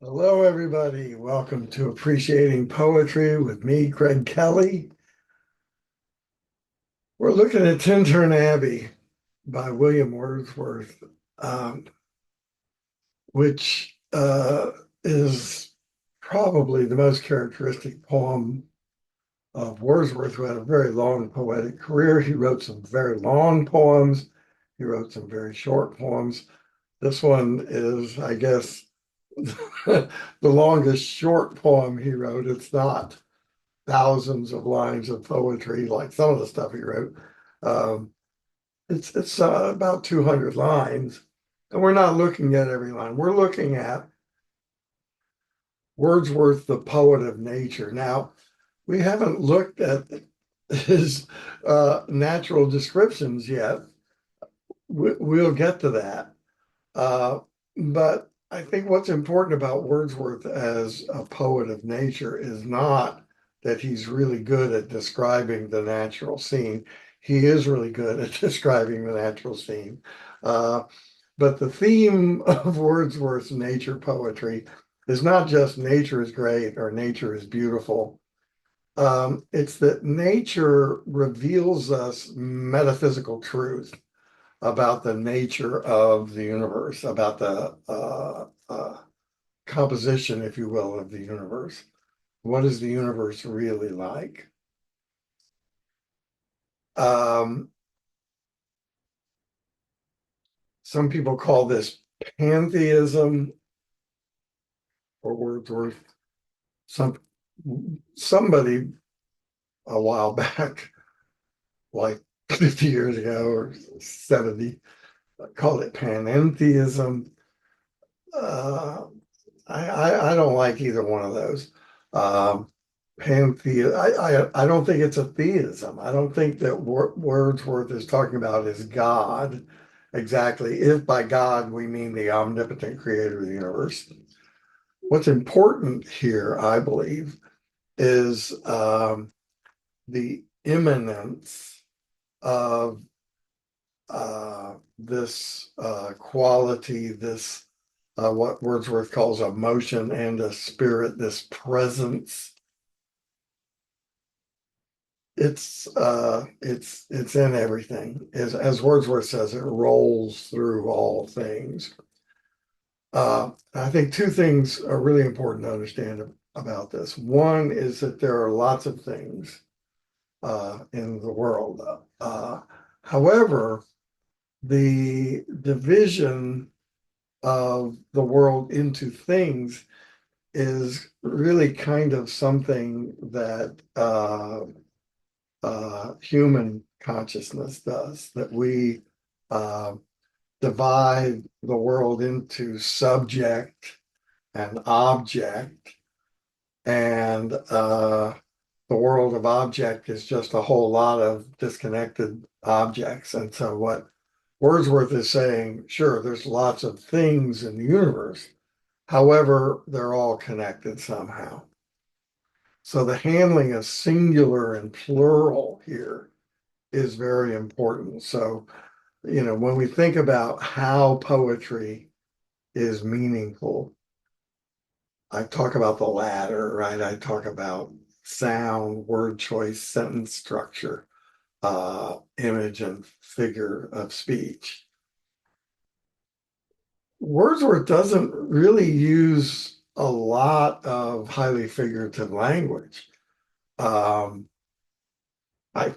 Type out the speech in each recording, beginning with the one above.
Hello, everybody. Welcome to Appreciating Poetry with me, Craig Kelly. We're looking at Tintern Abbey by William Wordsworth, um, which is probably the most characteristic poem of Wordsworth, who had a very long poetic career. He wrote some very long poems. He wrote some very short poems. This one is, I guess, the longest short poem he wrote. It's not thousands of lines of poetry like some of the stuff he wrote. Um, it's about 200 lines, and we're not looking at every line. We're looking at Wordsworth, the poet of nature. Now, we haven't looked at his natural descriptions yet. We'll get to that. Uh, but I think what's important about Wordsworth as a poet of nature is not that he's really good at describing the natural scene. He is really good at describing the natural scene. Uh, but the theme of Wordsworth's nature poetry is not just nature is great or nature is beautiful. It's that nature reveals us metaphysical truth about the nature of the universe, about the composition, if you will, of the universe. What is the universe really like? Um, some people call this pantheism or Wordsworth. Some somebody a while back, like 50 years ago or 70, called it panentheism. Uh, I don't like either one of those. Um, I don't think it's a theism. I don't think that Wordsworth is talking about is God exactly, if by God we mean the omnipotent creator of the universe. What's important here, I believe, is the immanence of this quality, this what Wordsworth calls a motion and a spirit, this presence. It's in everything. As Wordsworth says, it rolls through all things. I think two things are really important to understand about this. One is that there are lots of things in the world. Uh, However, the division of the world into things is really kind of something that human consciousness does, that we uh, divide the world into subject and object, and the world of object is just a whole lot of disconnected objects. And so, what Wordsworth is saying, sure, there's lots of things in the universe. However, they're all connected somehow. So the handling of singular and plural here is very important. So, when we think about how poetry is meaningful, I talk about the latter, right? I talk about sound, word choice, sentence structure, image and figure of speech. Wordsworth doesn't really use a lot of highly figurative language. Um, I,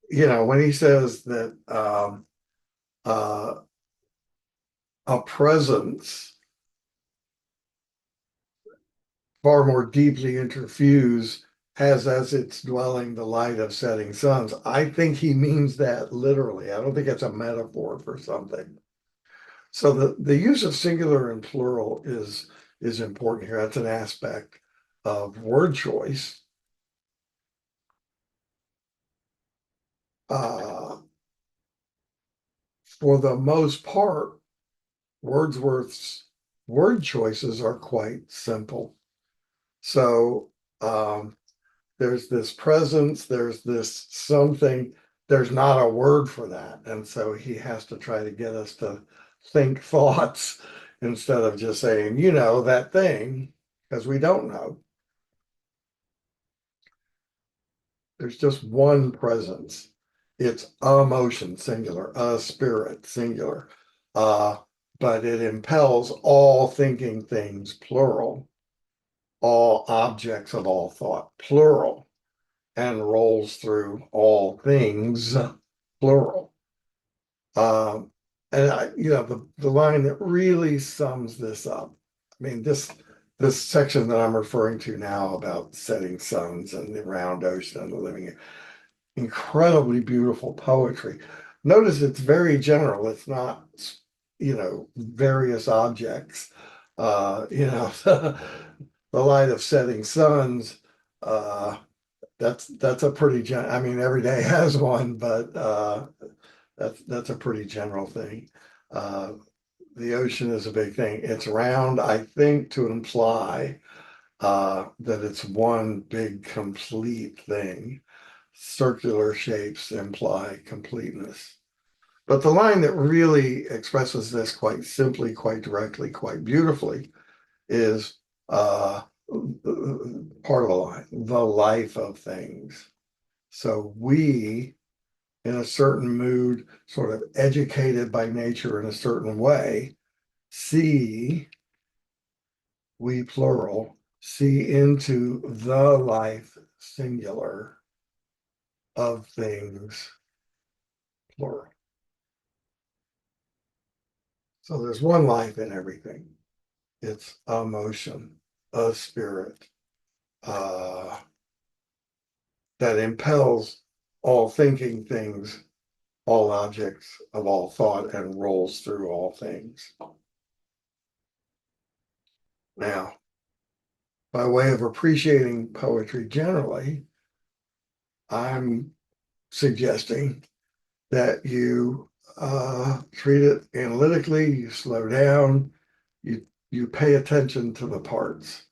when he says that uh, a presence far more deeply interfused has as its dwelling the light of setting suns, I think he means that literally. I don't think it's a metaphor for something. So the use of singular and plural is important here. That's an aspect of word choice. Uh, for the most part, Wordsworth's word choices are quite simple. So there's this presence, there's this something, there's not a word for that. And so he has to try to get us to think thoughts instead of just saying, that thing, because we don't know. There's just one presence. It's a motion, singular, a spirit, singular. Uh, but it impels all thinking things, plural, all objects of all thought, plural, and rolls through all things, plural. And the line that really sums this up. I mean, this section that I'm referring to now about setting suns and the round ocean and the living, incredibly beautiful poetry. Notice it's very general. It's not, various objects. The light of setting suns. That's a pretty I mean, every day has one, but that's a pretty general thing. Uh, the ocean is a big thing. It's round, I think, to imply that it's one big complete thing. Circular shapes imply completeness. But the line that really expresses this quite simply, quite directly, quite beautifully is part of the line, the life of things. So we, in a certain mood, sort of educated by nature in a certain way, see, we plural, see into the life singular of things plural. So there's one life in everything. It's a motion, a spirit uh, that impels all thinking things, all objects of all thought, and rolls through all things. Now, by way of appreciating poetry generally, I'm suggesting that you treat it analytically, you slow down, you pay attention to the parts.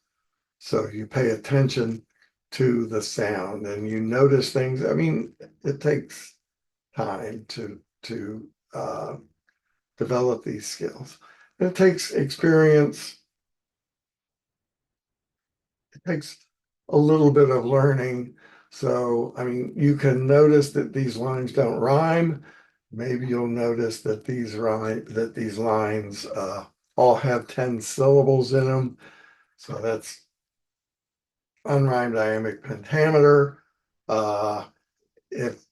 So you pay attention to the sound and you notice things. I mean, it takes time to develop these skills. It takes experience. It takes a little bit of learning. So, I mean, you can notice that these lines don't rhyme. Maybe you'll notice that these lines all have 10 syllables in them. So that's unrhymed iambic pentameter. Uh, if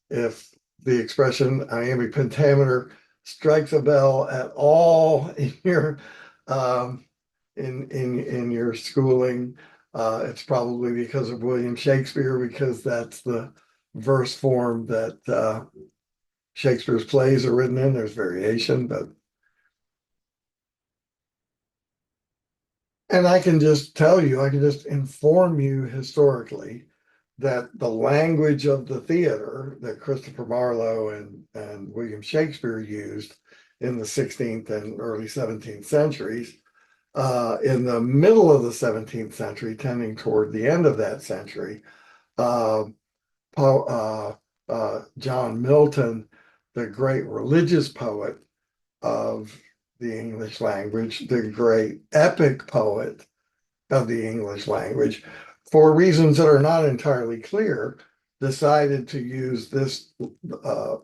the expression iambic pentameter strikes a bell at all in your um, in your schooling, it's probably because of William Shakespeare, because that's the verse form that Shakespeare's plays are written in. There's variation, but and I can just tell you, I can just inform you historically that the language of the theater that Christopher Marlowe and William Shakespeare used in the 16th and early 17th centuries, in the middle of the 17th century, tending toward the end of that century, uh, John Milton, the great religious poet of the English language, the great epic poet of the English language, for reasons that are not entirely clear, decided to use this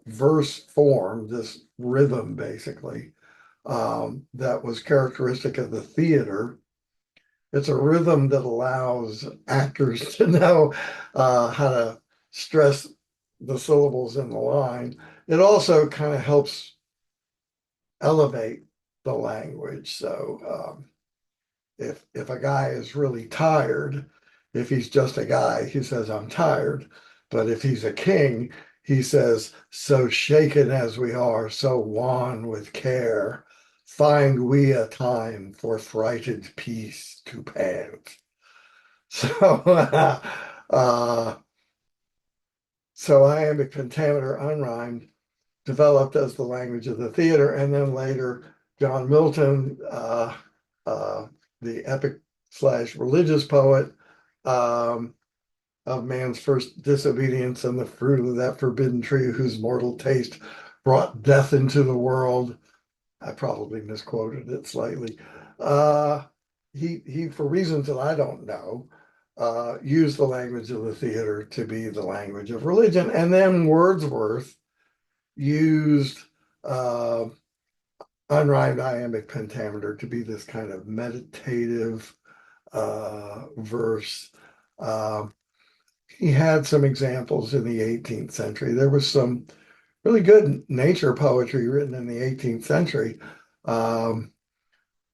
verse form, this rhythm basically, that was characteristic of the theater. It's a rhythm that allows actors to know how to stress the syllables in the line. It also kind of helps elevate the language. So if a guy is really tired, if he's just a guy, he says, I'm tired. But if he's a king, he says, so shaken as we are, so wan with care, find we a time for frighted peace to pant. So, so iambic pentameter unrhymed developed as the language of the theater, and then later John Milton, the epic slash religious poet of man's first disobedience and the fruit of that forbidden tree whose mortal taste brought death into the world. I probably misquoted it slightly. Uh, he, for reasons that I don't know, used the language of the theater to be the language of religion. And then Wordsworth used uh, unrhymed iambic pentameter to be this kind of meditative verse. Um, he had some examples in the 18th century. There was some really good nature poetry written in the 18th century. Um,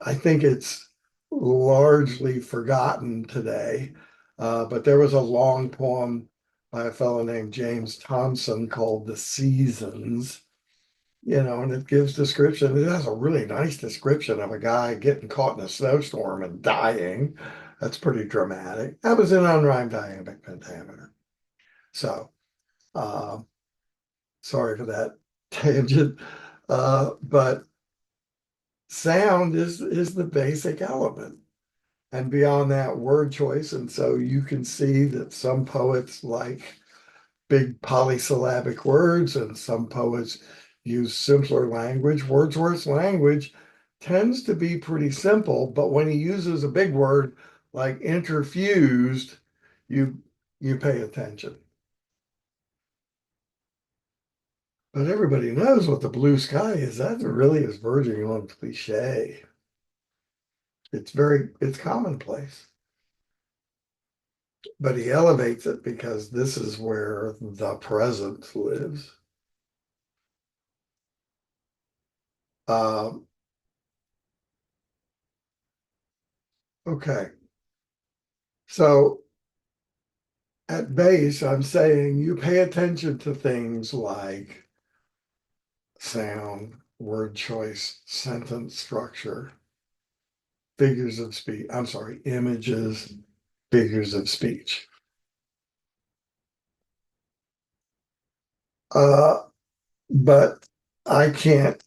I think it's largely forgotten today, but there was a long poem by a fellow named James Thompson called The Seasons, and it gives description. It has a really nice description of a guy getting caught in a snowstorm and dying. That's pretty dramatic. That was in unrhymed iambic pentameter. So, uh, sorry for that tangent, but sound is the basic element. And beyond that, word choice. And so you can see that some poets like big polysyllabic words, and some poets use simpler language. Wordsworth's language tends to be pretty simple, but when he uses a big word like interfused, you you pay attention. But everybody knows what the blue sky is. That really is verging on cliche. It's commonplace. But he elevates it because this is where the present lives. Um, okay. So at base, I'm saying you pay attention to things like sound, word choice, sentence structure, figures of speech. I'm sorry, images, figures of speech. Uh, but I can't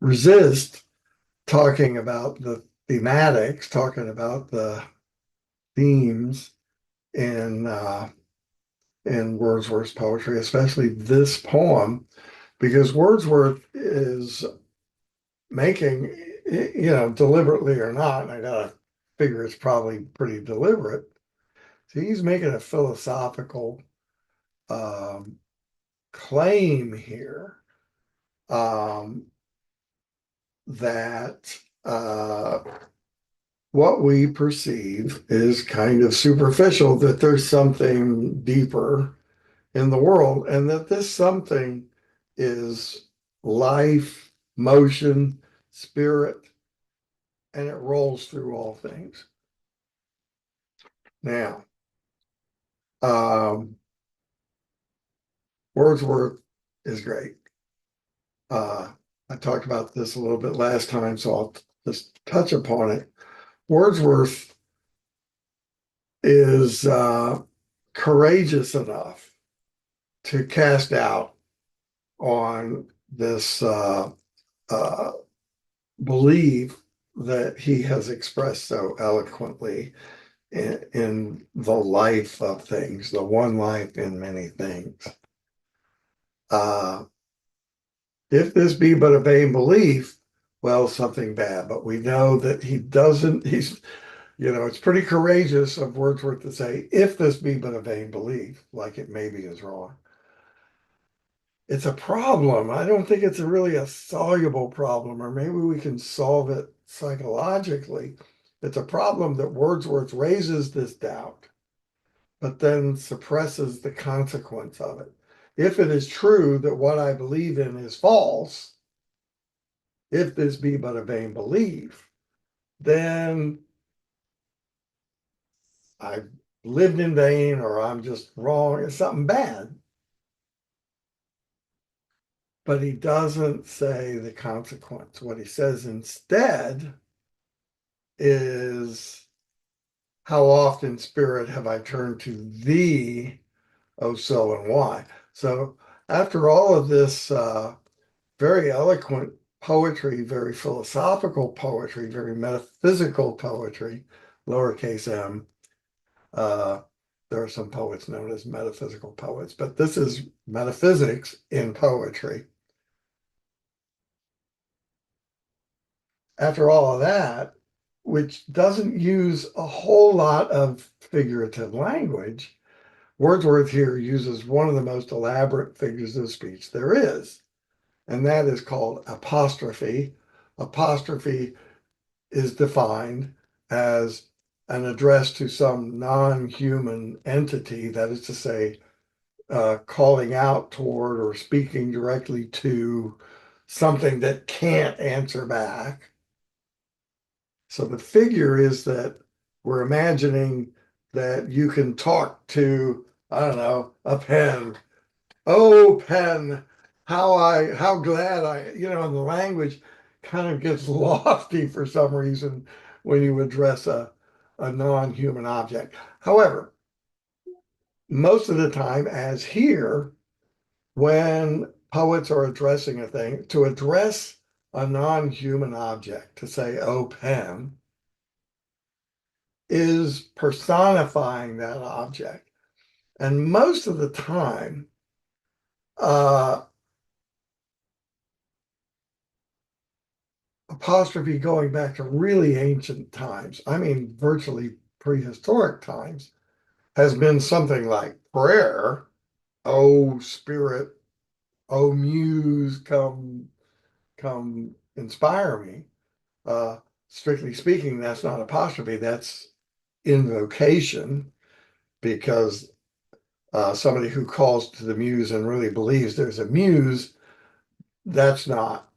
resist talking about the thematics, talking about the themes in Wordsworth's poetry, especially this poem, because Wordsworth is making, deliberately or not, and I gotta figure it's probably pretty deliberate. So he's making a philosophical um, claim here, um, that what we perceive is kind of superficial, that there's something deeper in the world, and that this something is life, motion, spirit, and it rolls through all things. Now, um, Wordsworth is great. Uh, I talked about this a little bit last time, so I'll just touch upon it. Wordsworth is courageous enough to cast doubt on this uh, belief that he has expressed so eloquently in the life of things, the one life in many things. Uh, if this be but a vain belief, well, something bad. But we know that he doesn't, it's pretty courageous of Wordsworth to say, if this be but a vain belief, like it maybe is wrong. It's a problem. I don't think it's really a soluble problem, or maybe we can solve it psychologically. It's a problem that Wordsworth raises this doubt, but then suppresses the consequence of it. If it is true that what I believe in is false, if this be but a vain belief, then I've lived in vain or I'm just wrong. It's something bad. But he doesn't say the consequence. What he says instead is, how often, Spirit, have I turned to thee, oh, so and why? So after all of this very eloquent poetry, very philosophical poetry, very metaphysical poetry, lowercase m, uh, there are some poets known as metaphysical poets, but this is metaphysics in poetry. After all of that, which doesn't use a whole lot of figurative language. Wordsworth here uses one of the most elaborate figures of speech there is, and that is called apostrophe. Apostrophe is defined as an address to some non-human entity, that is to say, calling out toward or speaking directly to something that can't answer back. So the figure is that we're imagining that you can talk to, I don't know, a pen. Oh, pen, how glad and the language kind of gets lofty for some reason when you address a non-human object. However, most of the time, as here, when poets are addressing a thing, to address a non-human object, to say, oh, pen, is personifying that object. And most of the time, uh, apostrophe going back to really ancient times, I mean, virtually prehistoric times, has been something like prayer, oh spirit, oh muse, come inspire me. Uh, Strictly speaking, that's not apostrophe, that's invocation, because somebody who calls to the muse and really believes there's a muse, that's not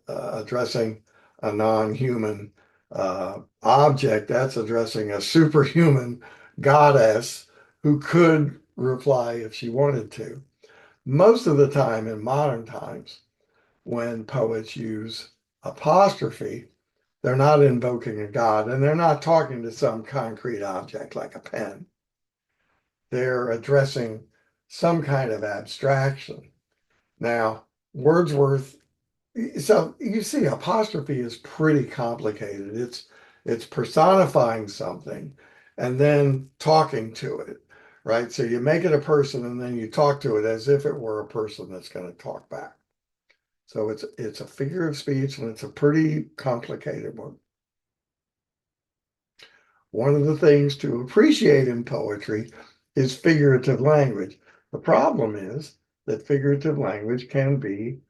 addressing a non-human object. That's addressing a superhuman goddess who could reply if she wanted to. Most of the time in modern times, when poets use apostrophe, they're not invoking a god and they're not talking to some concrete object like a pen. They're addressing some kind of abstraction. Now, Wordsworth, so you see, apostrophe is pretty complicated. It's personifying something and then talking to it, right? So you make it a person and then you talk to it as if it were a person that's going to talk back. So it's a figure of speech and it's a pretty complicated one. One of the things to appreciate in poetry is figurative language. The problem is that figurative language can be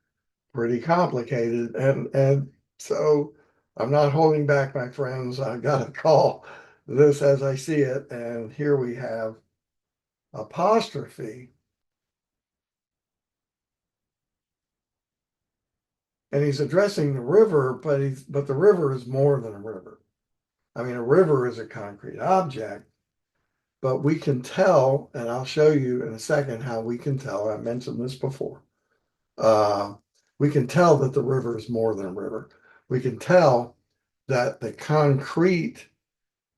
pretty complicated. And so I'm not holding back, my friends. I got to call this as I see it. And here we have apostrophe. And he's addressing the river, but the river is more than a river. I mean, a river is a concrete object, but we can tell, and I'll show you in a second how we can tell. I mentioned this before. Uh, we can tell that the river is more than a river. We can tell that the concrete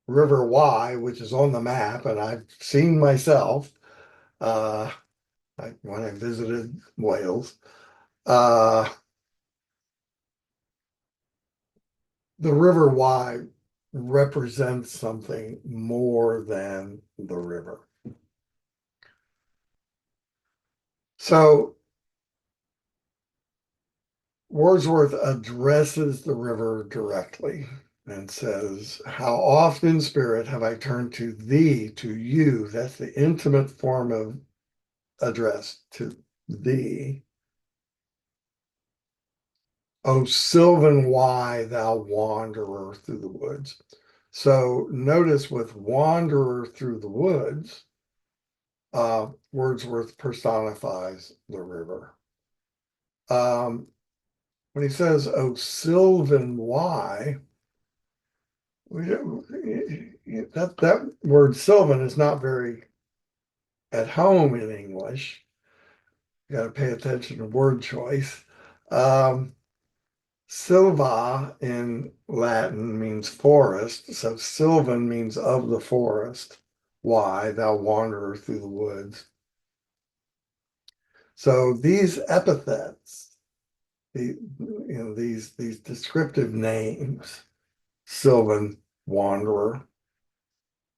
River Wye, which is on the map, and I've seen myself uh, when I visited Wales. Uh, the River Wye represents something more than the river. So Wordsworth addresses the river directly and says, how often, Spirit, have I turned to thee, to you? That's the intimate form of address, to thee. O sylvan why, thou wanderer through the woods. So notice with wanderer through the woods, Wordsworth personifies the river. When he says, "Oh, sylvan why," that word sylvan is not very at home in English. You got to pay attention to word choice. Um, Silva in Latin means forest, so sylvan means of the forest. Why, thou wanderer through the woods. So these epithets, these descriptive names, sylvan, wanderer,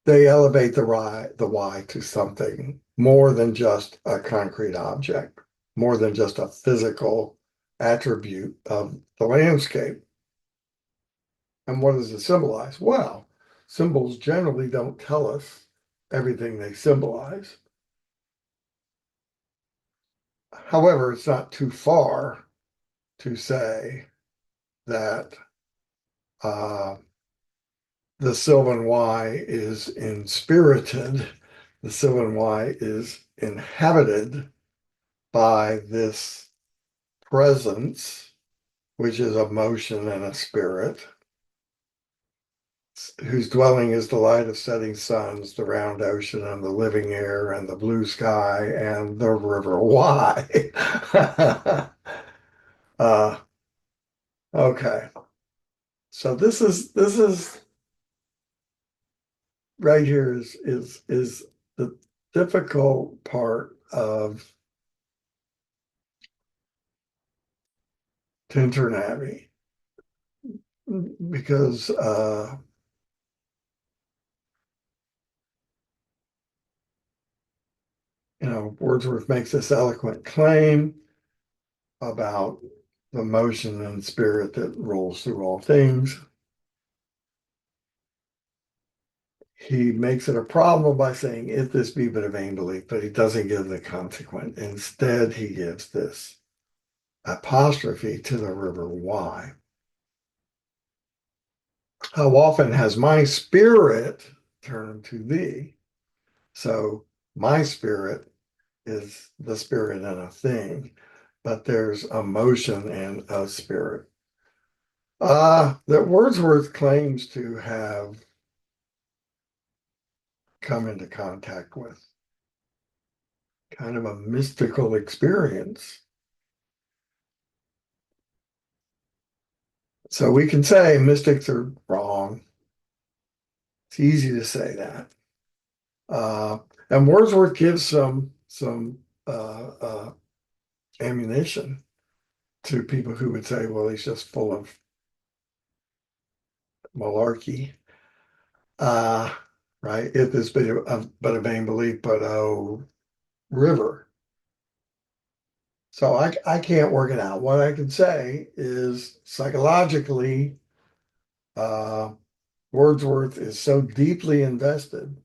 they elevate the why to something more than just a concrete object, more than just a physical attribute of the landscape. And what does it symbolize? Well, symbols generally don't tell us everything they symbolize. However, it's not too far to say that uh, the Sylvan Y is inspirited, the Sylvan Y is inhabited by this presence, which is a motion and a spirit, whose dwelling is the light of setting suns, the round ocean, and the living air, and the blue sky, and the river Wye. uh, okay, so this is right here is the difficult part of Tintern Abbey because Wordsworth makes this eloquent claim about the motion and spirit that rolls through all things. He makes it a problem by saying, if this be but a vain belief, but he doesn't give the consequent. Instead, he gives this apostrophe to the river Wye. How often has my spirit turned to thee? So my spirit is the spirit in a thing, but there's a motion and a spirit. That Wordsworth claims to have come into contact with, kind of a mystical experience. So we can say mystics are wrong. It's easy to say that. Uh, and Wordsworth gives some ammunition to people who would say, well, he's just full of malarkey. Uh, right? If this be but a vain belief, but oh, river. So I can't work it out. What I can say is psychologically, uh, Wordsworth is so deeply invested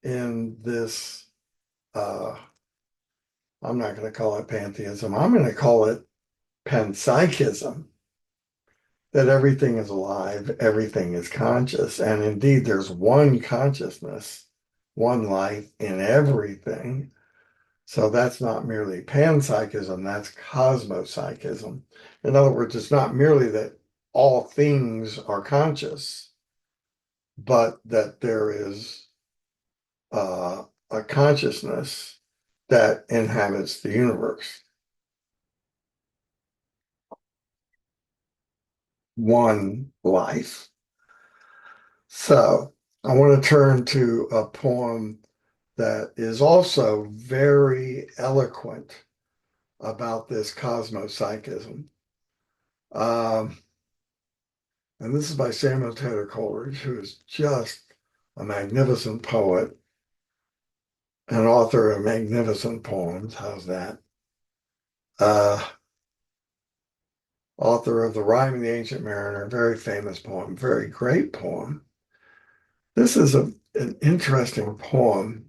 in this. I'm not going to call it pantheism. I'm going to call it panpsychism. That everything is alive, everything is conscious, and indeed, there's one consciousness, one life in everything. So that's not merely panpsychism, that's cosmopsychism. In other words, it's not merely that all things are conscious, but that there is a consciousness that inhabits the universe. One life. So I want to turn to a poem that is also very eloquent about this cosmopsychism. Um, and this is by Samuel Taylor Coleridge, who is just a magnificent poet and author of magnificent poems. How's that? Uh, Author of The Rime of the Ancient Mariner, very famous poem, very great poem. This is an interesting poem.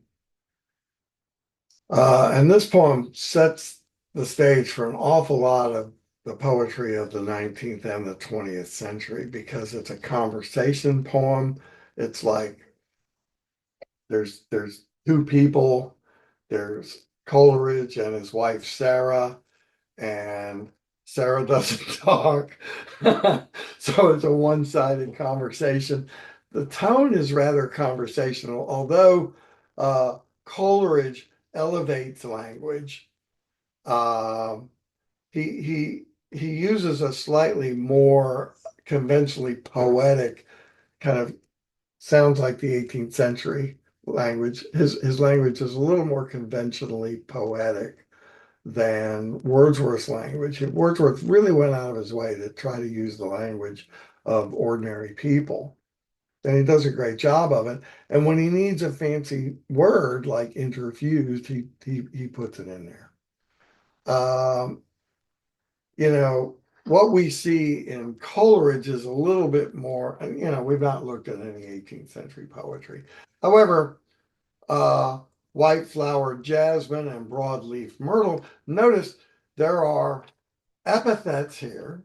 And this poem sets the stage for an awful lot of the poetry of the 19th and the 20th century because it's a conversation poem. It's like there's two people. There's Coleridge and his wife Sarah, and Sarah doesn't talk. So it's a one-sided conversation. The tone is rather conversational, although Coleridge elevates language. Um, he uses a slightly more conventionally poetic kind of sounds like the 18th century language. His language is a little more conventionally poetic than Wordsworth's language. Wordsworth really went out of his way to try to use the language of ordinary people. And he does a great job of it. And when he needs a fancy word like interfused, he puts it in there. Um, you know, what we see in Coleridge is a little bit more, and we've not looked at any 18th century poetry. However, uh, white flowered jasmine and broadleaf myrtle, notice there are epithets here.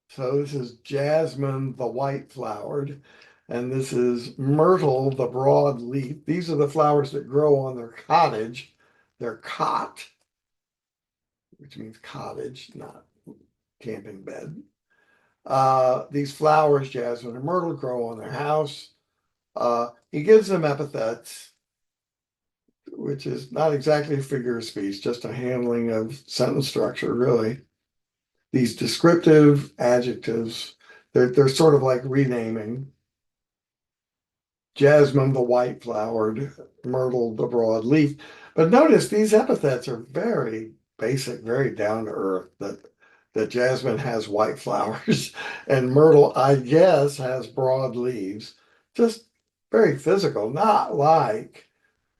So this is jasmine, the white flowered, and this is myrtle, the broadleaf. These are the flowers that grow on their cottage, their cot, which means cottage, not camping bed. These flowers, jasmine and myrtle, grow on their house. He gives them epithets, which is not exactly a figure of speech, just a handling of sentence structure, really. These descriptive adjectives, they're sort of like renaming. Jasmine, the white flowered, myrtle, the broad leaf. But notice these epithets are very basic, very down to earth. That jasmine has white flowers and myrtle, I guess, has broad leaves. Just very physical, not like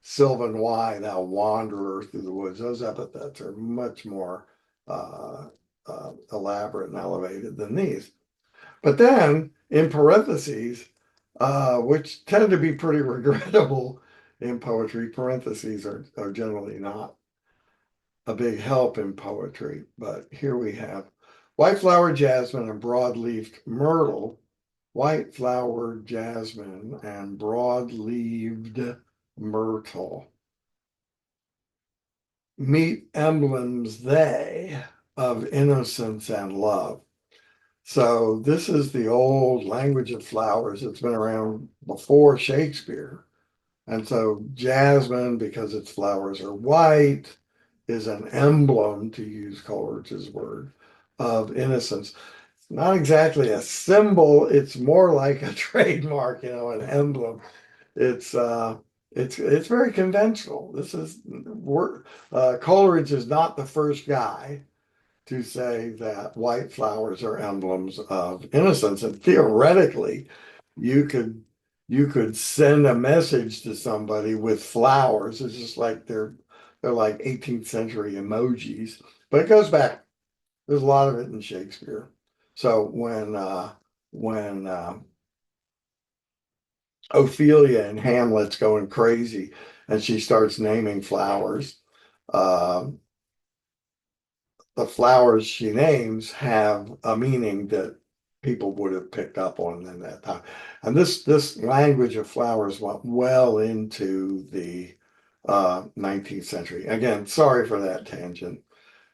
Sylvan Wye, thou wanderer through the woods. Those epithets are much more elaborate and elevated than these. But then in parentheses, which tend to be pretty regrettable in poetry, parentheses are generally not a big help in poetry. But here we have white flowered jasmine and broad-leaved myrtle, white flowered jasmine and broad-leaved myrtle. Meet emblems they of innocence and love. So this is the old language of flowers. It's been around before Shakespeare. And so jasmine, because its flowers are white, is an emblem, to use Coleridge's word, of innocence. It's not exactly a symbol, it's more like a trademark, an emblem. It's very conventional. Coleridge is not the first guy to say that white flowers are emblems of innocence. And theoretically, you could you could send a message to somebody with flowers. It's just like they're like 18th century emojis. But it goes back. There's a lot of it in Shakespeare. So when Ophelia in Hamlet's going crazy and she starts naming flowers, uh, the flowers she names have a meaning that people would have picked up on in that time. And this language of flowers went well into the 19th century. Again, sorry for that tangent,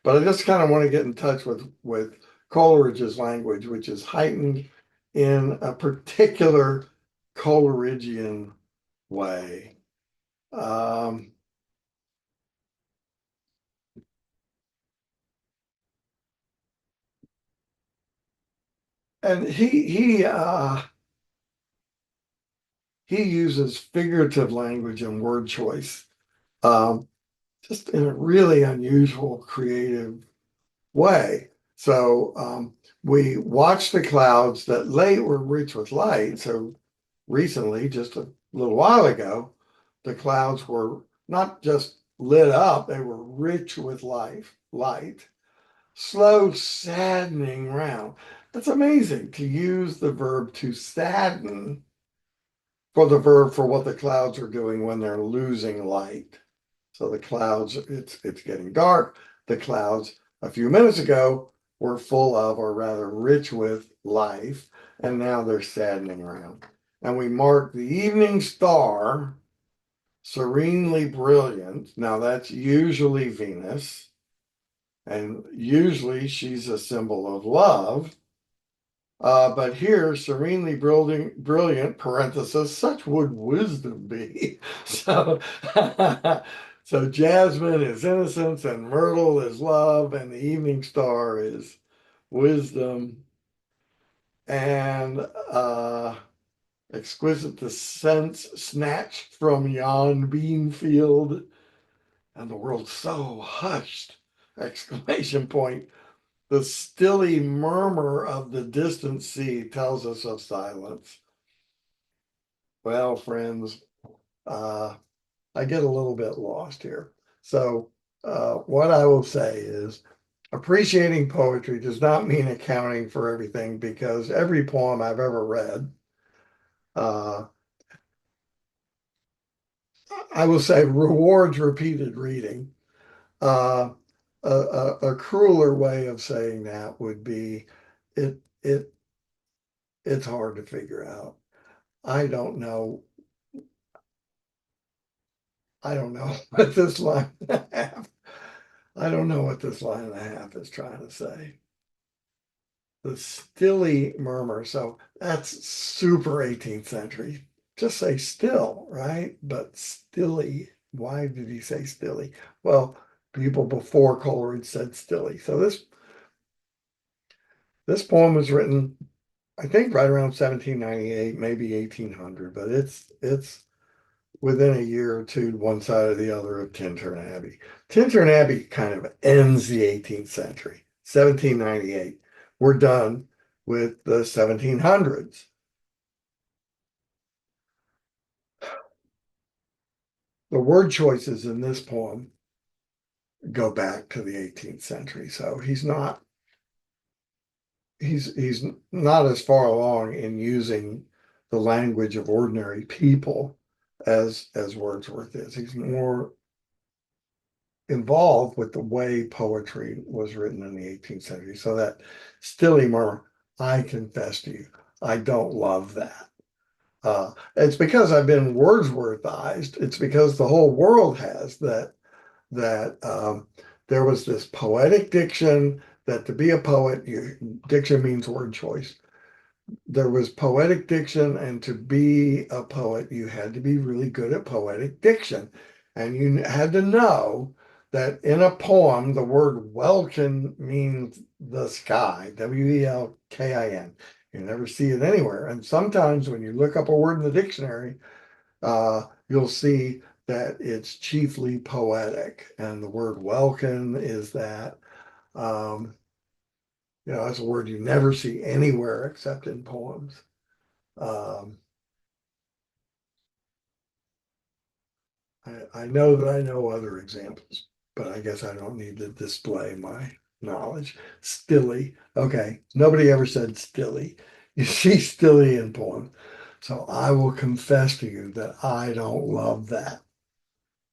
but I just kind of want to get in touch with Coleridge's language, which is heightened in a particular Coleridgean way. Um, and he uses figurative language and word choice, um, just in a really unusual, creative way. So we watch the clouds that late were rich with light. So recently, just a little while ago, the clouds were not just lit up, they were rich with light, slow, saddening round. That's amazing to use the verb to sadden for the verb for what the clouds are doing when they're losing light. So the clouds, it's getting dark. The clouds a few minutes ago were full of, or rather rich with life, and now they're saddening around. And we mark the evening star, serenely brilliant. Now that's usually Venus, and usually she's a symbol of love. But here, serenely brilliant, parenthesis, such would wisdom be. So, so jasmine is innocence, and myrtle is love, and the evening star is wisdom. And exquisite the sense snatched from yon bean field, and the world so hushed! Exclamation point. The stilly murmur of the distant sea tells us of silence. Well, friends, uh, I get a little bit lost here. So, what I will say is appreciating poetry does not mean accounting for everything because every poem I've ever read, uh, I will say rewards repeated reading. Uh, a crueler way of saying that would be it it's hard to figure out. I don't know. I don't know what this line and a half. I don't know what this line and a half is trying to say. The stilly murmur. So that's super 18th century. Just say still, right? But stilly. Why did he say stilly? Well, people before Coleridge said stilly. So this poem was written, I think, right around 1798, maybe 1800, but it's within a year or two, one side or the other of Tintern Abbey. Tintern Abbey kind of ends the 18th century, 1798. We're done with the 1700s. The word choices in this poem go back to the 18th century. So he's not as far along in using the language of ordinary people as Wordsworth is. He's more involved with the way poetry was written in the 18th century. So that stilly murmur, I confess to you, I don't love that. It's because I've been Wordsworthized. It's because the whole world has that there was this poetic diction that to be a poet, diction means word choice. There was poetic diction, and to be a poet, you had to be really good at poetic diction. And you had to know that in a poem, the word welkin means the sky, Welkin. You never see it anywhere. And sometimes when you look up a word in the dictionary, you'll see that it's chiefly poetic. And the word welkin is that. Um, that's a word you never see anywhere except in poems. Um, I know that I know other examples, but I guess I don't need to display my knowledge. Stilly. Okay. Nobody ever said stilly. You see stilly in poems. So I will confess to you that I don't love that.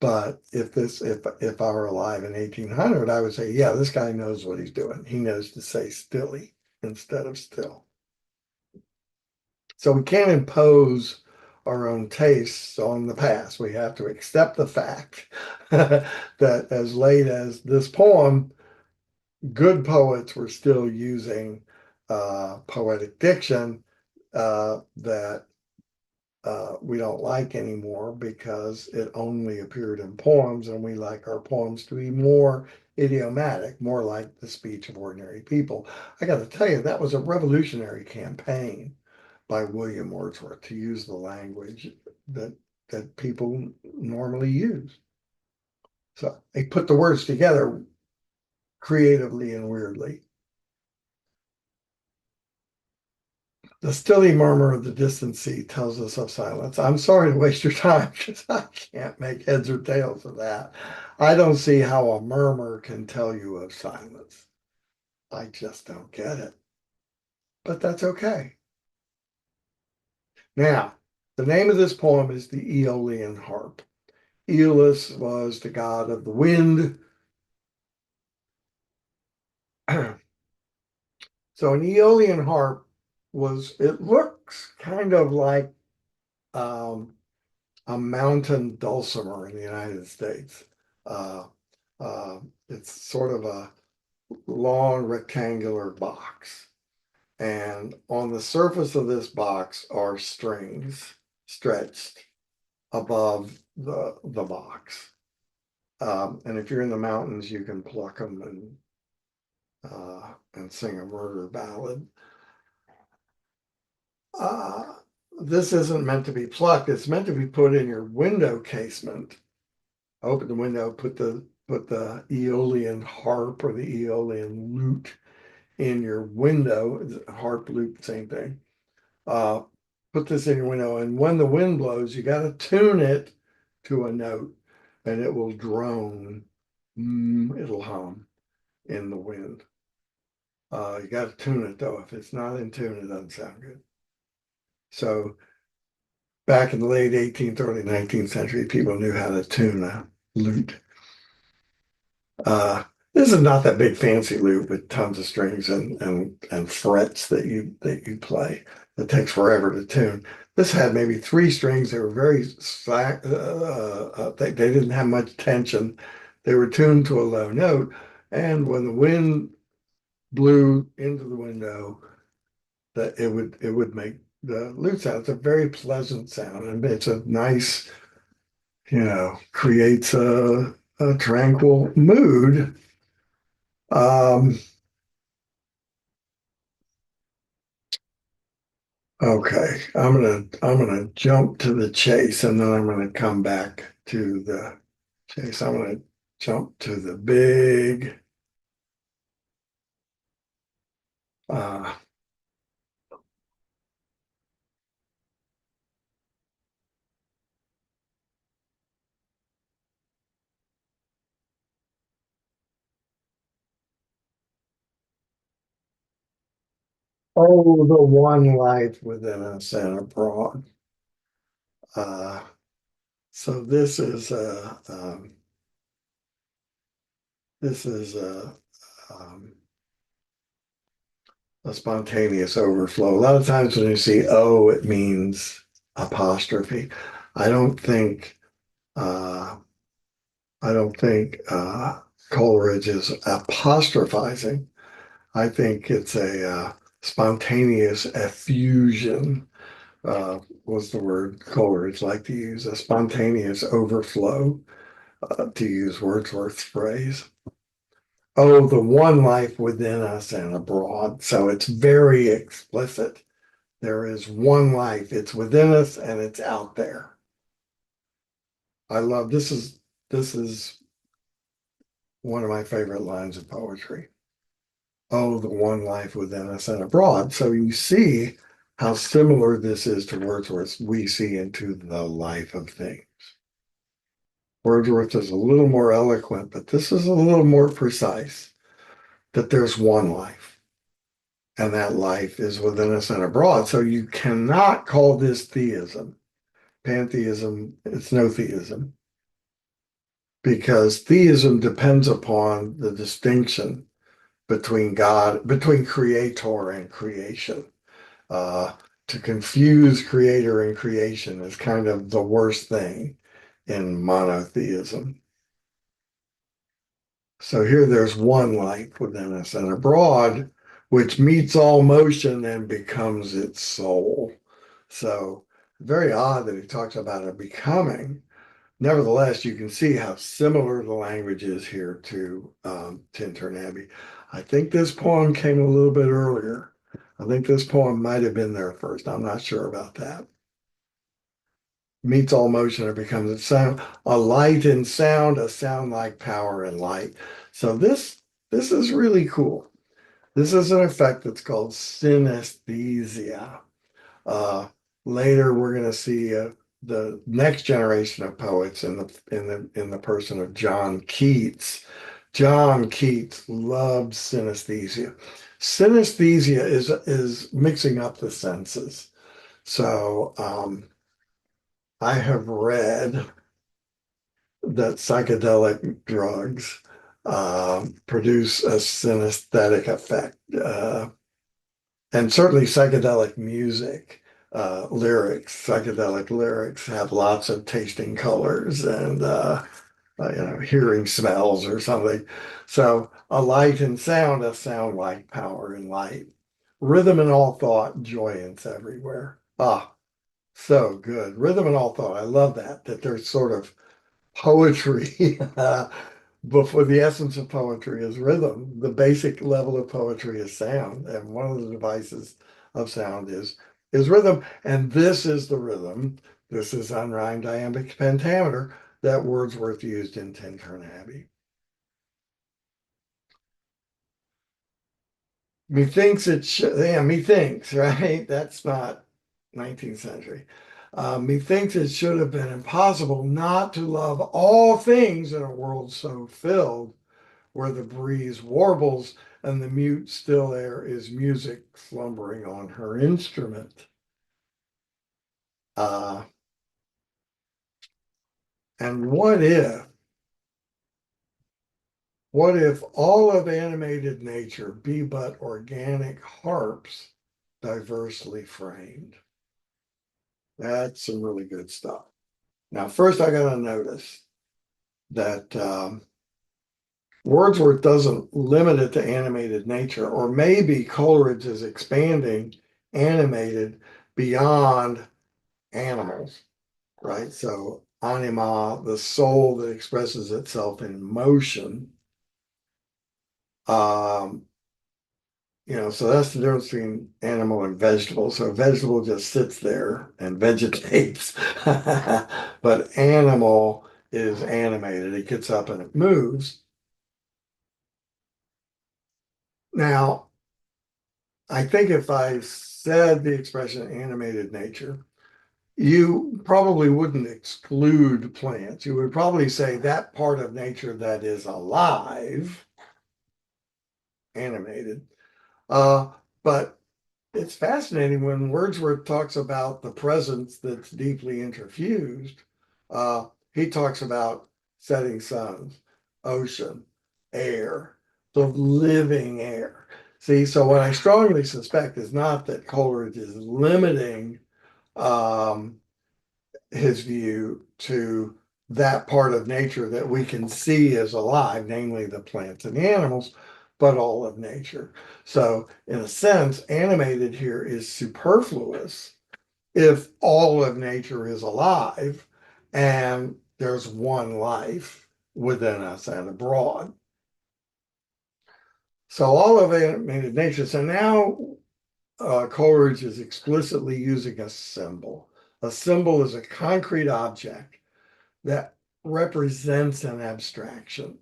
But if I were alive in 1800, I would say, yeah, this guy knows what he's doing. He knows to say stilly instead of still. So we can't impose our own tastes on the past. We have to accept the fact that as late as this poem, good poets were still using poetic diction that we don't like anymore because it only appeared in poems, and we like our poems to be more idiomatic, more like the speech of ordinary people. I got to tell you, that was a revolutionary campaign by William Wordsworth to use the language that people normally use. So they put the words together creatively and weirdly. The stilly murmur of the distant sea tells us of silence. I'm sorry to waste your time because I can't make heads or tails of that. I don't see how a murmur can tell you of silence. I just don't get it. But that's okay. Now, the name of this poem is the Eolian Harp. Aeolus was the god of the wind. So an Aeolian harp it looks kind of like um, a mountain dulcimer in the United States. Uh, it's sort of a long rectangular box. And on the surface of this box are strings stretched above the box. And if you're in the mountains, you can pluck them and sing a murder ballad. Uh, this isn't meant to be plucked. It's meant to be put in your window casement. Open the window, put the Aeolian harp or the Aeolian lute in your window. Harp, lute, same thing. Uh, put this in your window, and when the wind blows, you got to tune it to a note, and it will drone. It'll hum. in the wind. You got to tune it though. If it's not in tune, it doesn't sound good. So back in the late 18th, early 19th century, people knew how to tune a lute. Uh, this is not that big fancy lute with tons of strings and frets that you play. It takes forever to tune. This had maybe three strings. They were very slack. They didn't have much tension. They were tuned to a low note, and when the wind blew into the window, that it would make the lute sound. It's a very pleasant sound, and it's a nice, creates a tranquil mood. Um, okay, I'm gonna jump to the chase, and then I'm gonna come back to the chase. I'm gonna jump to the big. Uh, oh, the one life within us and abroad. Uh, so this is a spontaneous overflow. A lot of times when you see O, it means apostrophe. I don't think uh, I don't think Coleridge is apostrophizing. I think it's a spontaneous effusion. Was the word Coleridge like to use? A spontaneous overflow, to use Wordsworth's phrase. Oh, the one life within us and abroad. So it's very explicit. There is one life. It's within us and it's out there. I love this is one of my favorite lines of poetry. Oh, the one life within us and abroad. So you see how similar this is to Wordsworth's we see into the life of things. Wordsworth is a little more eloquent, but this is a little more precise that there's one life, and that life is within us and abroad. So you cannot call this theism. Pantheism, it's no theism, because theism depends upon the distinction between God, between creator and creation. Uh, to confuse creator and creation is kind of the worst thing in monotheism. So here there's one life within us and abroad, which meets all motion and becomes its soul. So very odd that he talks about a becoming. Nevertheless, you can see how similar the language is here to Tintern Abbey. I think this poem came a little bit earlier. I think this poem might have been there first. I'm not sure about that. Meets all motion or becomes a sound, a light in sound, a sound like power and light. So this is really cool. This is an effect that's called synesthesia. Uh, Later, we're going to see the next generation of poets in the person of John Keats. John Keats loved synesthesia. Synesthesia is mixing up the senses. So I have read that psychedelic drugs produce a synesthetic effect. And certainly psychedelic music, psychedelic lyrics have lots of tasting colors and hearing smells or something. So a light and sound, a sound like power and light. Rhythm and all thought, joyance everywhere. Ah, so good. Rhythm and all thought. I love that there's sort of poetry before the essence of poetry is rhythm. The basic level of poetry is sound, and one of the devices of sound is rhythm. And this is the rhythm. This is unrhymed iambic pentameter that Wordsworth used in Tintern Abbey. Methinks it should, yeah, methinks, right? That's not 19th century. Methinks it should have been impossible not to love all things in a world so filled where the breeze warbles and the mute still air is music slumbering on her instrument. Uh, and what if all of animated nature be but organic harps diversely framed? That's some really good stuff. Now, first, I got to notice that Wordsworth doesn't limit it to animated nature, or maybe Coleridge is expanding animated beyond animals, right? So, anima, the soul that expresses itself in motion. Um, so that's the difference between animal and vegetable. So vegetable just sits there and vegetates, but animal is animated. It gets up and it moves. Now, I think if I said the expression animated nature, you probably wouldn't exclude plants. You would probably say that part of nature that is alive, animated. But it's fascinating when Wordsworth talks about the presence that's deeply interfused. He talks about setting suns, ocean, air, the living air. See, so what I strongly suspect is not that Coleridge is limiting um, his view to that part of nature that we can see as alive, namely the plants and the animals, but all of nature. So, in a sense, animated here is superfluous if all of nature is alive and there's one life within us and abroad. So, all of animated nature. So now Coleridge is explicitly using a symbol. A symbol is a concrete object that represents an abstraction.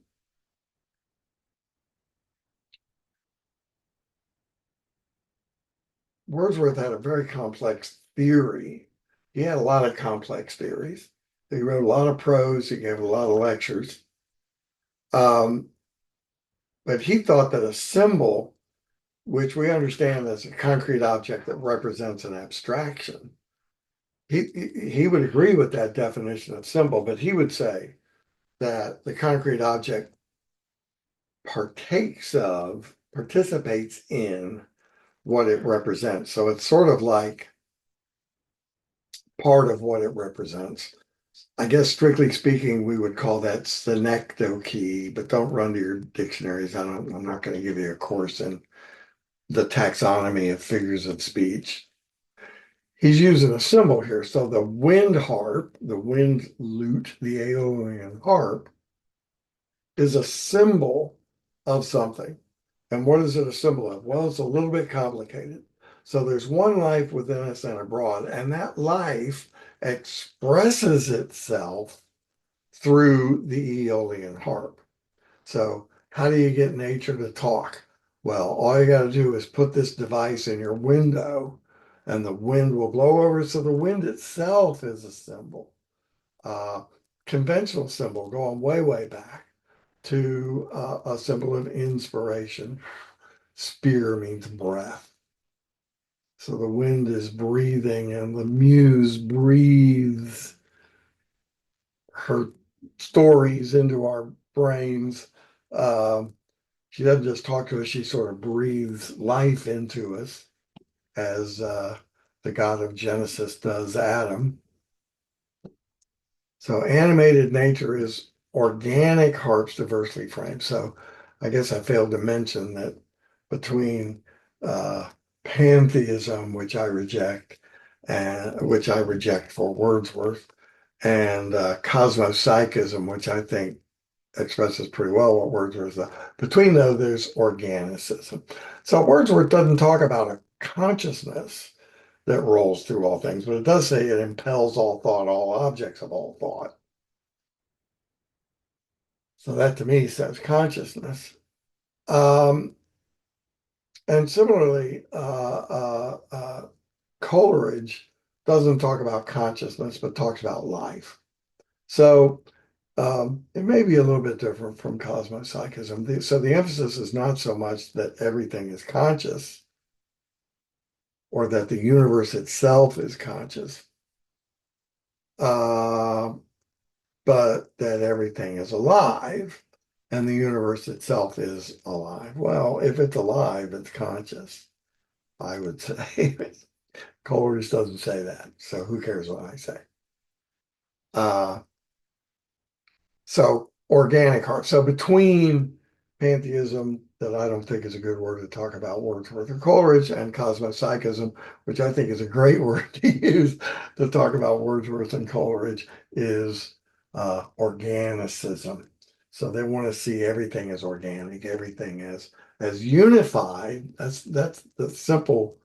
Wordsworth had a very complex theory. He had a lot of complex theories. He wrote a lot of prose, he gave a lot of lectures. Um, but he thought that a symbol, which we understand as a concrete object that represents an abstraction, he would agree with that definition of symbol, but he would say that the concrete object participates in what it represents. So it's sort of like part of what it represents. I guess strictly speaking, we would call that synecdoche, but don't run to your dictionaries. I'm not going to give you a course in the taxonomy of figures of speech. He's using a symbol here. So the wind harp, the wind lute, the Aeolian harp is a symbol of something. And what is it a symbol of? Well, it's a little bit complicated. So there's one life within us and abroad, and that life expresses itself through the Eolian harp. So, how do you get nature to talk? Well, all you got to do is put this device in your window, and the wind will blow over. So, the wind itself is a symbol, uh, conventional symbol going way, way back to a symbol of inspiration. Spear means breath. So the wind is breathing, and the muse breathes her stories into our brains. Um, she doesn't just talk to us, she sort of breathes life into us, as the God of Genesis does Adam. So animated nature is organic harps diversely framed. So I guess I failed to mention that between uh, pantheism, which I reject for Wordsworth, and cosmopsychism, which I think expresses pretty well what Wordsworth is. Between those, there's organicism. So Wordsworth doesn't talk about a consciousness that rolls through all things, but it does say it impels all thought, all objects of all thought. So that to me says consciousness. Um, and similarly, Coleridge doesn't talk about consciousness, but talks about life. So It may be a little bit different from cosmopsychism. So the emphasis is not so much that everything is conscious or that the universe itself is conscious, uh, but that everything is alive and the universe itself is alive. Well, if it's alive, it's conscious, I would say. Coleridge doesn't say that, so who cares what I say? Uh, So organic heart. So between pantheism, that I don't think is a good word to talk about Wordsworth or Coleridge, and cosmopsychism, which I think is a great word to use to talk about Wordsworth and Coleridge, is organicism. So they want to see everything as organic, everything as unified. That's the simple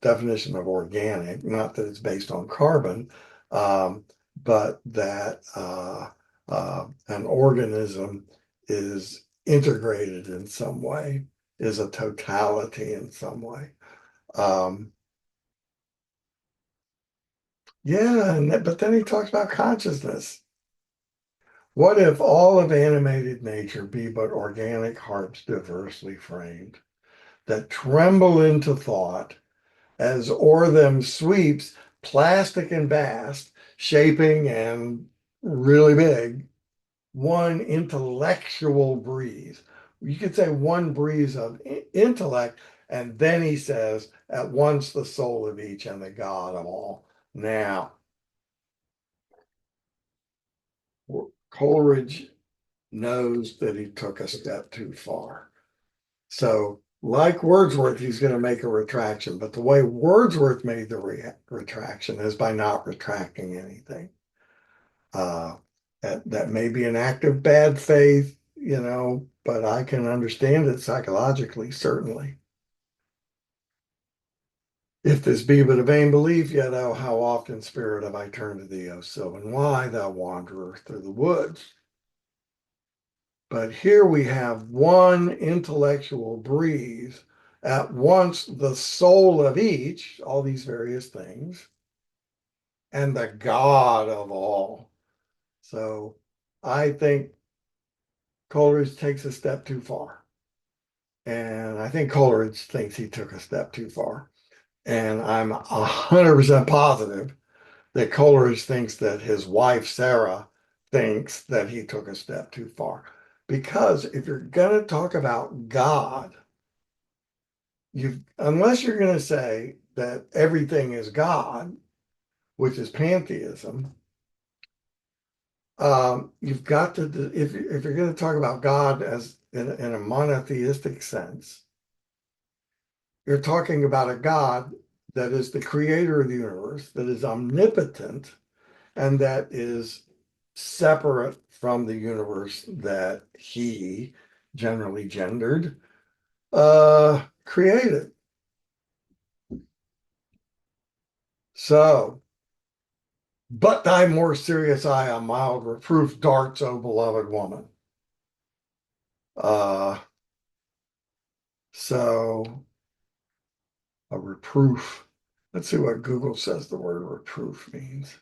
definition of organic, not that it's based on carbon, um, but that an organism is integrated in some way, is a totality in some way. Um, yeah, but then he talks about consciousness. What if all of animated nature be but organic harps diversely framed, that tremble into thought, as o'er them sweeps plastic and vast, shaping and really big, one intellectual breeze. You could say one breeze of intellect, and then he says, at once the soul of each and the God of all. Now, Coleridge knows that he took a step too far. So, like Wordsworth, he's going to make a retraction, but the way Wordsworth made the retraction is by not retracting anything. Uh, that may be an act of bad faith, but I can understand it psychologically, certainly. If this be but a vain belief, yet oh, how often, spirit, have I turned to thee, O sylvan, why, thou wanderer through the woods? But here we have one intellectual breeze, at once the soul of each, all these various things, and the God of all. So I think Coleridge takes a step too far. And I think Coleridge thinks he took a step too far. And I'm 100% positive that Coleridge thinks that his wife, Sarah, thinks that he took a step too far. Because if you're going to talk about God, unless you're going to say that everything is God, which is pantheism, you've got to, if you're going to talk about God as in a monotheistic sense, you're talking about a God that is the creator of the universe, that is omnipotent, and that is separate from the universe that he, generally gendered, created. So, but thy more serious eye a mild reproof darts, O beloved woman. Uh, so a reproof. Let's see what Google says the word reproof means.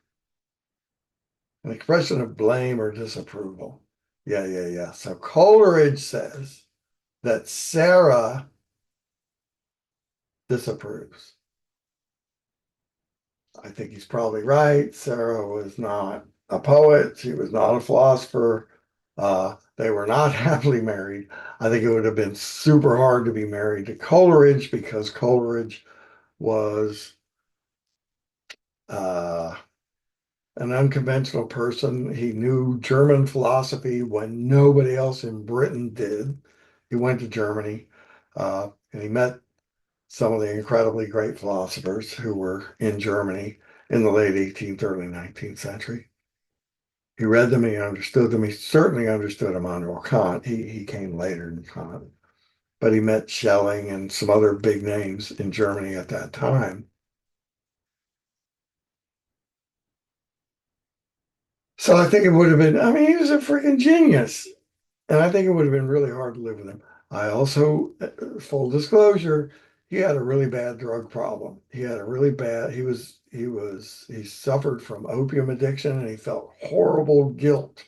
An expression of blame or disapproval. Yeah, yeah, yeah. So Coleridge says that Sarah disapproves. I think he's probably right. Sarah was not a poet. She was not a philosopher. They were not happily married. I think it would have been super hard to be married to Coleridge because Coleridge was uh, an unconventional person. He knew German philosophy when nobody else in Britain did. He went to Germany and he met some of the incredibly great philosophers who were in Germany in the late 18th, early 19th century. He read them, he understood them. He certainly understood Immanuel Kant. He came later than Kant, but he met Schelling and some other big names in Germany at that time. So I think it would have been, I mean, he was a freaking genius. And I think it would have been really hard to live with him. I also, full disclosure, he had a really bad drug problem. He had a really bad, he suffered from opium addiction and he felt horrible guilt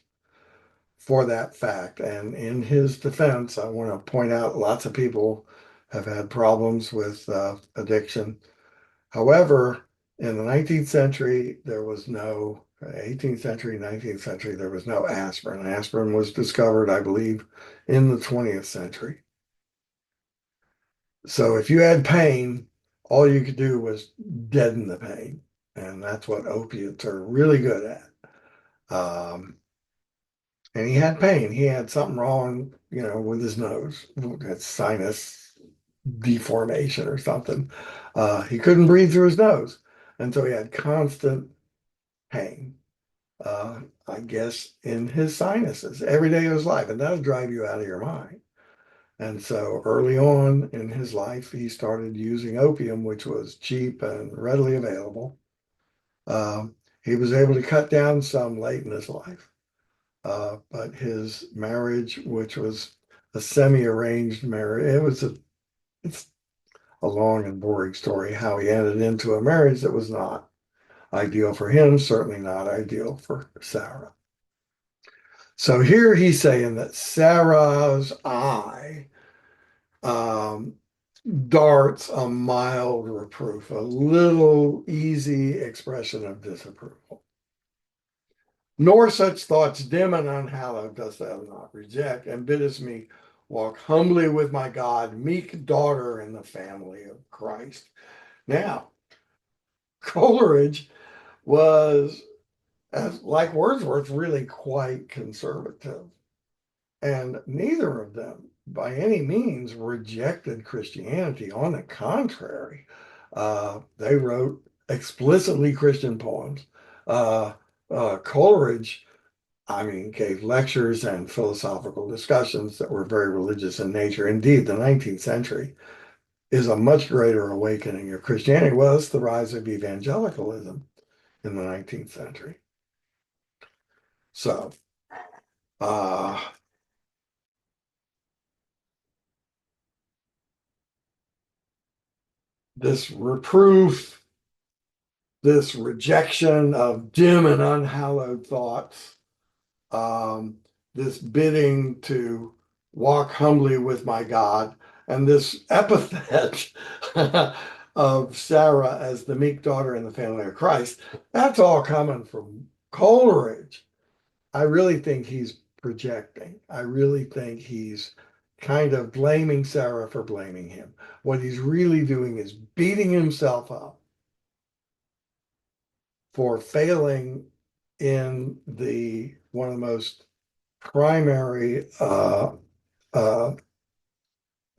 for that fact. And in his defense, I want to point out lots of people have had problems with addiction. However, in the 19th century, there was no 18th century, 19th century, there was no aspirin. Aspirin was discovered, I believe, in the 20th century. So if you had pain, all you could do was deaden the pain. And that's what opiates are really good at. And he had pain. He had something wrong, with his nose. It's sinus deformation or something. He couldn't breathe through his nose. And so he had constant pain, I guess, in his sinuses every day of his life. And that'll drive you out of your mind. And so early on in his life, he started using opium, which was cheap and readily available. He was able to cut down some late in his life. But his marriage, which was a semi-arranged marriage, it's a long and boring story how he entered into a marriage that was not ideal for him, certainly not ideal for Sarah. So here he's saying that Sarah's eye um, darts a mild reproof, a little easy expression of disapproval. Nor such thoughts dim and unhallowed dost thou not reject, and biddest me walk humbly with my God, meek daughter in the family of Christ. Now, Coleridge was, as like Wordsworth, really quite conservative. And neither of them, by any means, rejected Christianity. On the contrary, they wrote explicitly Christian poems. Coleridge, I mean, gave lectures and philosophical discussions that were very religious in nature. Indeed, the 19th century is a much greater awakening of Christianity. Well, it's the rise of evangelicalism in the 19th century. So, uh, this reproof, this rejection of dim and unhallowed thoughts, um, this bidding to walk humbly with my God, and this epithet of Sarah as the meek daughter in the family of Christ, that's all coming from Coleridge. I really think he's projecting. I really think he's kind of blaming Sarah for blaming him. What he's really doing is beating himself up for failing in the one of the most primary uh,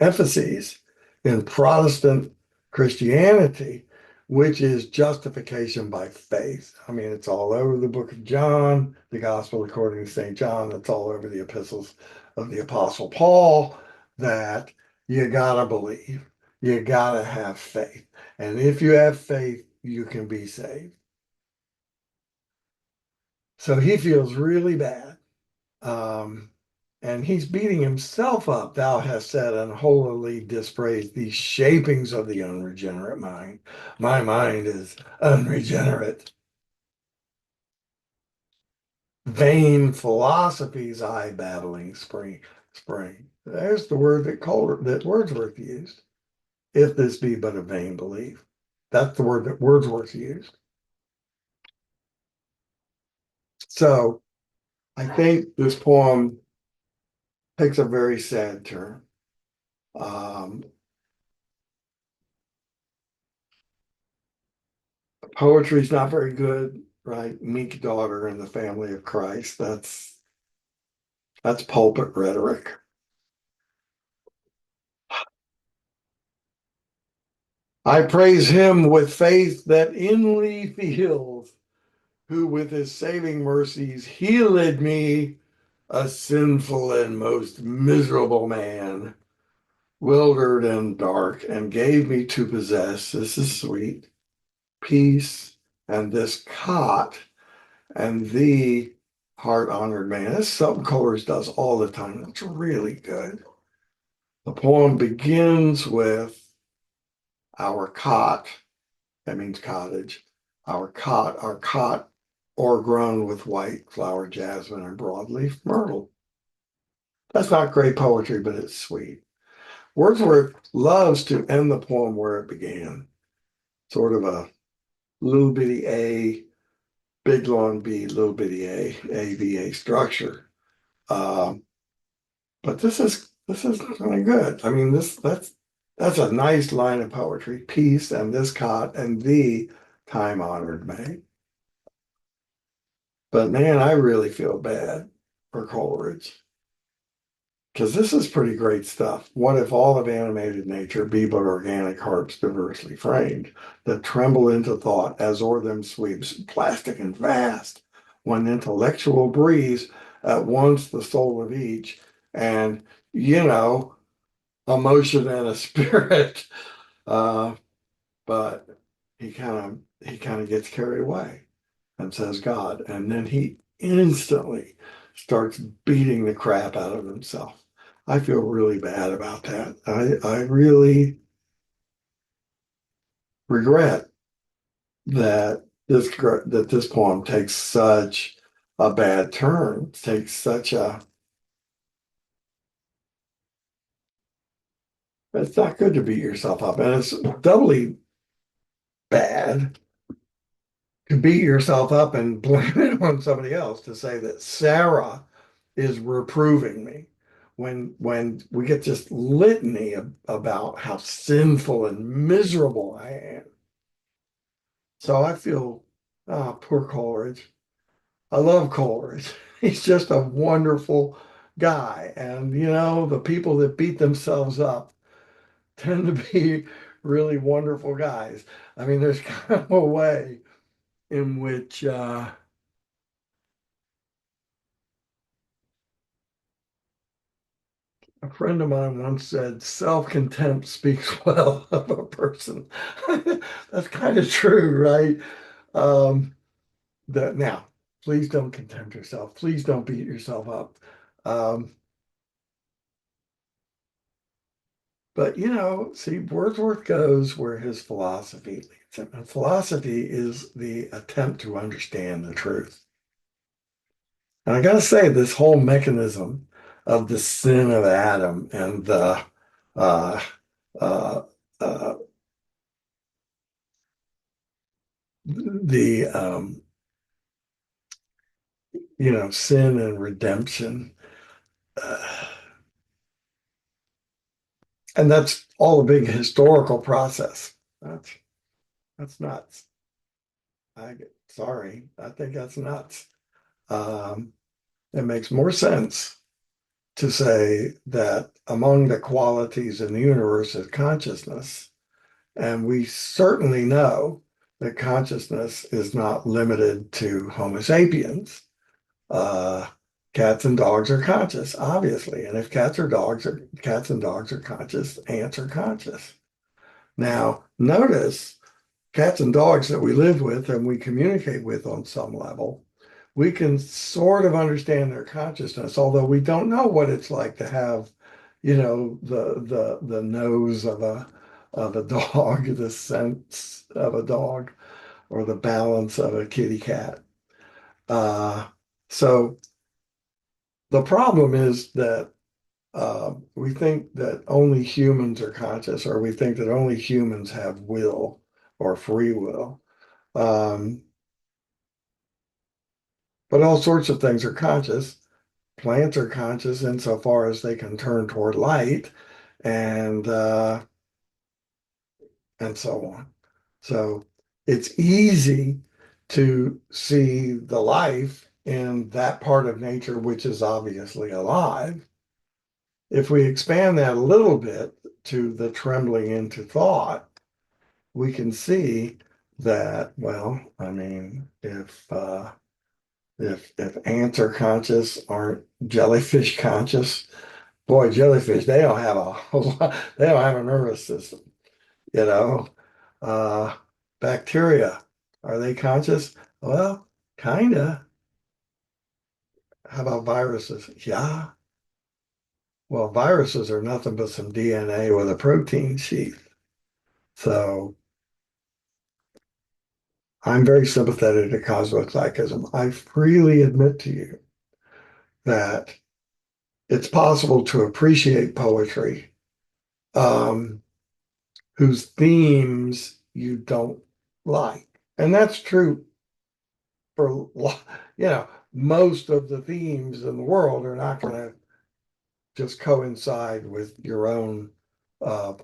emphases in Protestant Christianity, which is justification by faith. I mean, it's all over the book of John, the Gospel according to St. John, it's all over the epistles of the Apostle Paul, that you gotta believe, you gotta have faith. And if you have faith, you can be saved. So he feels really bad. Um, and he's beating himself up. Thou hast said unholily dispraised these shapings of the unregenerate mind. My mind is unregenerate. Vain philosophies, I babbling spring. There's the word that Wordsworth used. If this be but a vain belief. That's the word that Wordsworth used. So I think this poem takes a very sad turn. Um, Poetry's not very good, right? Meek daughter in the family of Christ. That's pulpit rhetoric. I praise him with faith that inly feels, who with his saving mercies healed me, a sinful and most miserable man, wildered and dark, and gave me to possess, this is sweet, peace, and this cot, and thee, heart honored man. This is something Coleridge does all the time. It's really good. The poem begins with our cot, that means cottage, our cot o'ergrown with white flower jasmine and broadleaf myrtle. That's not great poetry, but it's sweet. Wordsworth loves to end the poem where it began, sort of a little bitty A, big long B, little bitty A, V, A structure. Um, but this is kind of good. I mean, that's a nice line of poetry. Peace and this cot and the time honored May. But man, I really feel bad for Coleridge because this is pretty great stuff. What if all of animated nature be but organic harps diversely framed that tremble into thought as o'er them sweeps plastic and vast, one intellectual breeze at once the soul of each, and you know, a motion and a spirit. Uh, but he kind of gets carried away and says God, and then he instantly starts beating the crap out of himself. I feel really bad about that. I really regret that this poem takes such a bad turn, takes such a it's not good to beat yourself up. And it's doubly bad to beat yourself up and blame it on somebody else, to say that Sarah is reproving me when we get this litany about how sinful and miserable I am. So I feel, poor Coleridge. I love Coleridge. He's just a wonderful guy. And the people that beat themselves up tend to be really wonderful guys. I mean, there's kind of a way in which a friend of mine once said, self-contempt speaks well of a person. That's kind of true, right? Um, that now, please don't contempt yourself. Please don't beat yourself up. Um, but see, Wordsworth goes where his philosophy leads him. And philosophy is the attempt to understand the truth. And I gotta say, this whole mechanism of the sin of Adam and uh, uh, uh, the sin and redemption, uh, and that's all a big historical process. That's nuts. I sorry, I think that's nuts. Um, it makes more sense to say that among the qualities in the universe is consciousness. And we certainly know that consciousness is not limited to Homo sapiens. Uh, Cats and dogs are conscious, obviously. And if cats and dogs are conscious, ants are conscious. Now, notice cats and dogs that we live with and we communicate with on some level, we can sort of understand their consciousness, although we don't know what it's like to have, the nose of a dog, the sense of a dog, or the balance of a kitty cat. Uh, so the problem is that we think that only humans are conscious, or we think that only humans have will or free will. Um, but all sorts of things are conscious. Plants are conscious insofar as they can turn toward light, and and so on. So it's easy to see the life in that part of nature which is obviously alive. If we expand that a little bit to the trembling into thought, we can see that, well, I mean, if ants are conscious, aren't jellyfish conscious? Boy, jellyfish, they don't have they don't have a nervous system, you know. Uh, Bacteria, are they conscious? Well, kinda. How about viruses? Yeah. Well, viruses are nothing but some DNA with a protein sheath. So I'm very sympathetic to cosmic psychism. I freely admit to you that it's possible to appreciate poetry um, whose themes you don't like. And that's true for, most of the themes in the world are not going to just coincide with your own uh,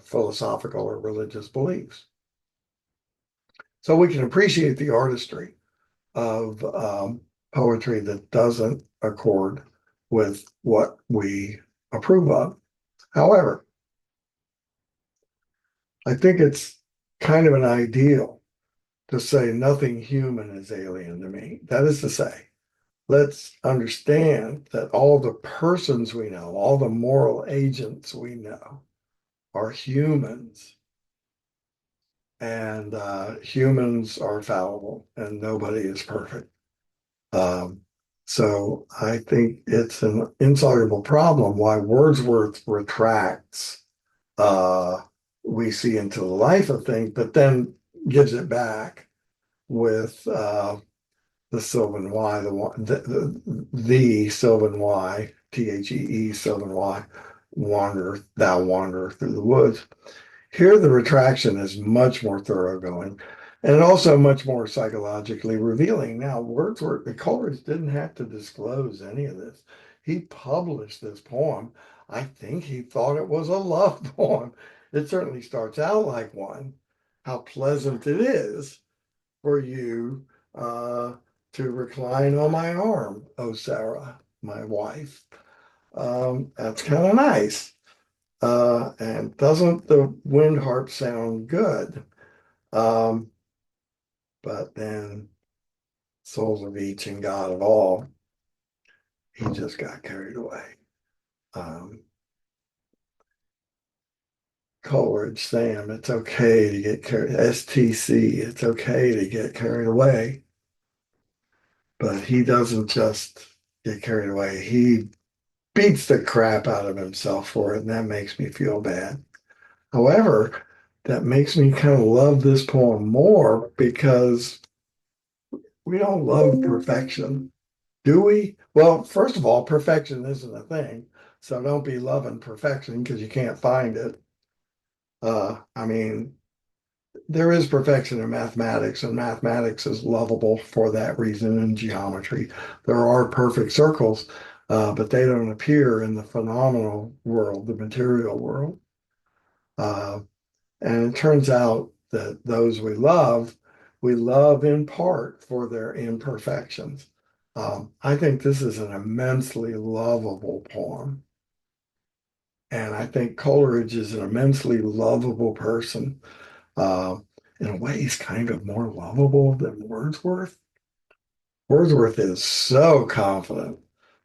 philosophical or religious beliefs. So we can appreciate the artistry of poetry that doesn't accord with what we approve of. However, I think it's kind of an ideal to say nothing human is alien to me. That is to say, let's understand that all the persons we know, all the moral agents we know are humans, and humans are fallible and nobody is perfect. Um, so I think it's an insoluble problem why Wordsworth retracts uh, we see into the life of things, but then gives it back with the Sylvan Y, the Sylvan Y, Thee, Sylvan Y, wander, thou wanderer through the woods. Here, the retraction is much more thoroughgoing and also much more psychologically revealing. Now, Wordsworth, the Coleridge didn't have to disclose any of this. He published this poem. I think he thought it was a love poem. It certainly starts out like one. How pleasant it is for you uh, to recline on my arm, oh Sarah, my wife. That's kind of nice. And doesn't the wind harp sound good? Um, but then souls of each and God of all, he just got carried away. Um, Coleridge, Sam, it's okay to get carried, STC, it's okay to get carried away. But he doesn't just get carried away. He beats the crap out of himself for it, and that makes me feel bad. However, that makes me kind of love this poem more because we don't love perfection, do we? Well, first of all, perfection isn't a thing. So don't be loving perfection because you can't find it. I mean, there is perfection in mathematics, and mathematics is lovable for that reason in geometry. There are perfect circles, but they don't appear in the phenomenal world, the material world. Uh, and it turns out that those we love in part for their imperfections. I think this is an immensely lovable poem. And I think Coleridge is an immensely lovable person. Uh, in a way, he's kind of more lovable than Wordsworth. Wordsworth is so confident,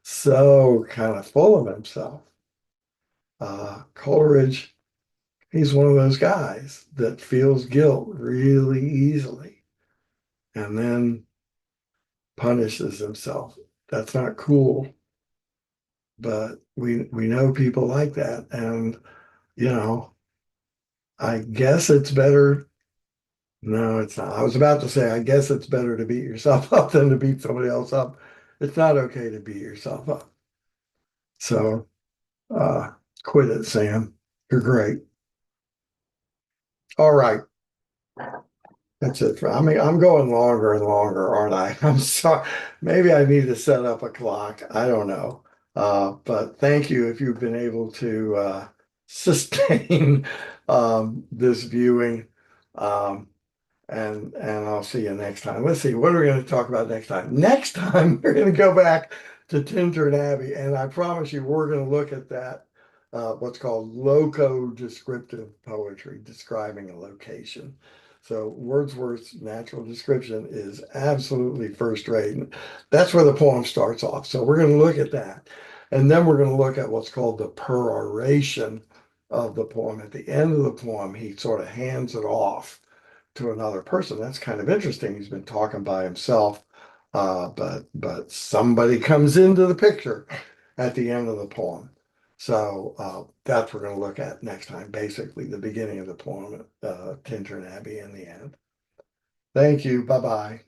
so kind of full of himself. Coleridge, he's one of those guys that feels guilt really easily and then punishes himself. That's not cool, but we know people like that. And, you know, I guess it's better. No, it's not. I was about to say, I guess it's better to beat yourself up than to beat somebody else up. It's not okay to beat yourself up. So uh, quit it, Sam. You're great. All right. That's it. I mean, I'm going longer and longer, aren't I? I'm sorry. Maybe I need to set up a clock. I don't know. But thank you if you've been able to sustain this viewing. Um, and I'll see you next time. Let's see, what are we going to talk about next time? Next time, we're going to go back to Tintern Abbey, and I promise you, we're going to look at that, what's called loco-descriptive poetry, describing a location. So Wordsworth's natural description is absolutely first rate. And that's where the poem starts off. So we're going to look at that. And then we're going to look at what's called the peroration of the poem. At the end of the poem, he sort of hands it off to another person. That's kind of interesting. He's been talking by himself, but somebody comes into the picture at the end of the poem. So that's what we're going to look at next time. Basically, the beginning of the poem, Tintern Abbey, and the end. Thank you. Bye bye.